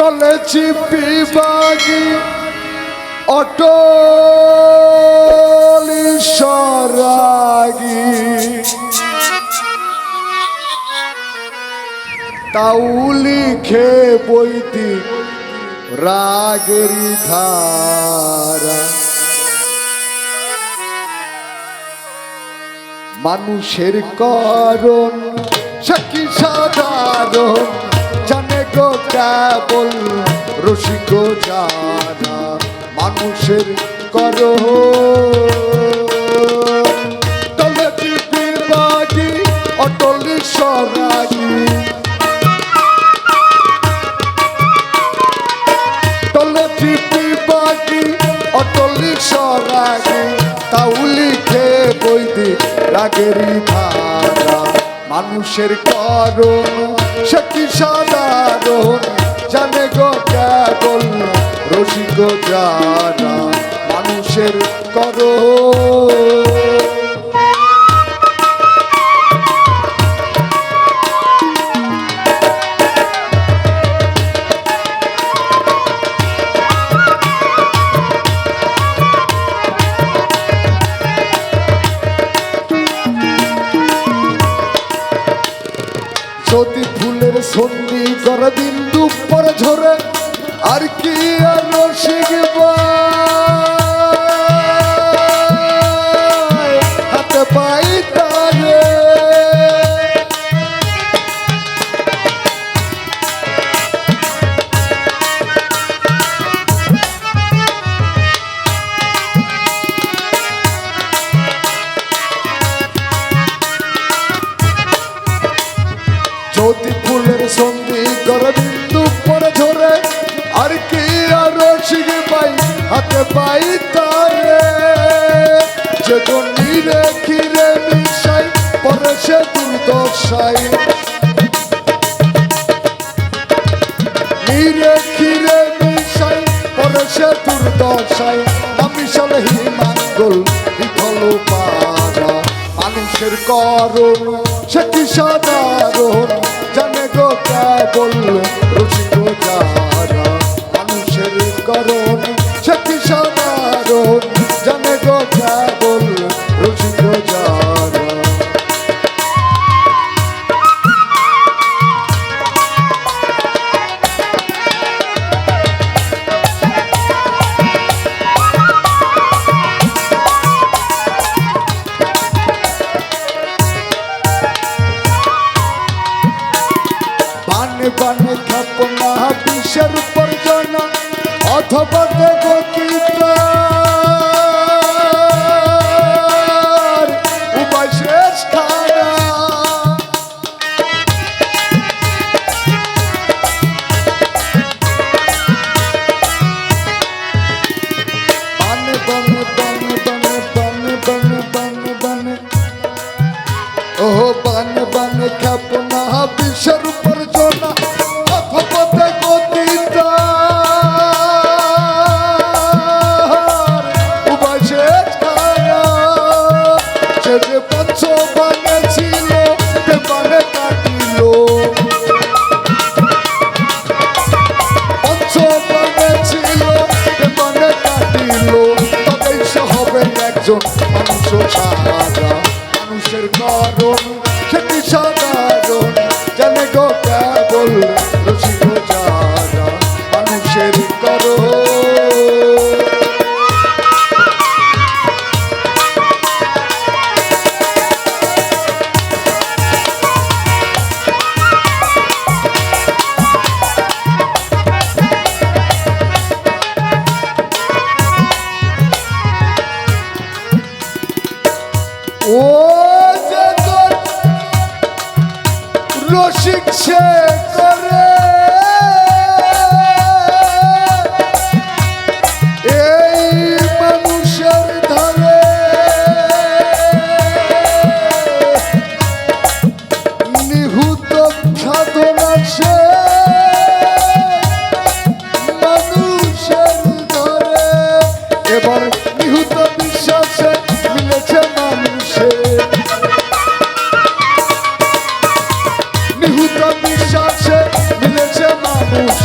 তলে চিপিবাগি অটলি সরাগি তাও লিখে বইতি রাগেরি ধারা মানুষের করণ সাকি সাধারণ জানে গো কেবল রসিক জানা মানুষের করণ তলে চিপিবাগি অটলি সরাগি তলে চিপিবাগি অটলি সরাগি তাও লিখে বইতি রাগেরি ধারা মানুষের করণ সে কি সাধারণ জানে গো কেবল রসিক জানা মানুষের করণ যদি ফুলের সন্ধি করে বিন্দু পরে ঝরে আর কি আর রসিক হাতে পাই তারে যদি ফুলের সন্ধি করে বিন্দু পরে ঝরে আর কি আর রসিক পাই হাতে পাই তারে যে নিরে খিরে মিশাই পরে সে দুর্দশাই নিরে খিরে মিশাই পরে সে দুর্দশাই না মিশালে হিমাঙ্গল বিফল পারা মানুষের করণ সে কি সাধারণ জানে গো কেবল রসিক জানা মানুষের করণ সে কি সাধারণ জানে গো কেবল রসিক জানা বানে খাপনা বিষের উপর জানা অথবা দেবকিতার উপায় শেষ খানা বানে বানে বানে বানে বানে বানে বানে বানে ও বানে বানে খাপনা বিষের উপর জানা অথবা দেবকিতার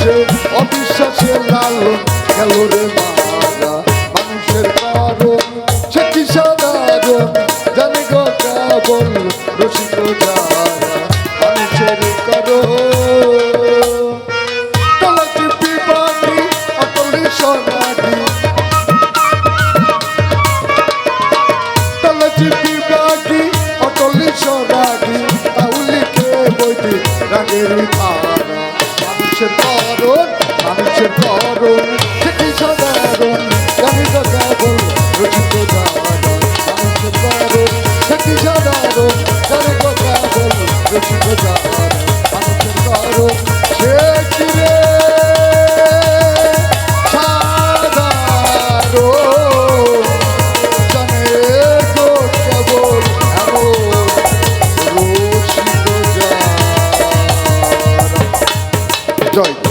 সে অবিশ্বাসে লালন গেল রে মারা মানুষের কারণ সে কি সাধারণ জানে গো কেবল রসিক যারা মানুষের কারণ তলাটি পিপাটি অটলি সোনাটি তলাটি পিপাটি অটলি সোনাটি তাউলিকে বইটি রাগের ধারা মানুষের কারণ সে কি সাধারণ জানি তো কেবল রচিত যারা মানুষের কারণ সে কি সাধারণ জানি তো কেবল রচিত যারা মানুষের কারণ সে কি রে সাধারণ জানে গো কেবল এমন রচিত যারা জয়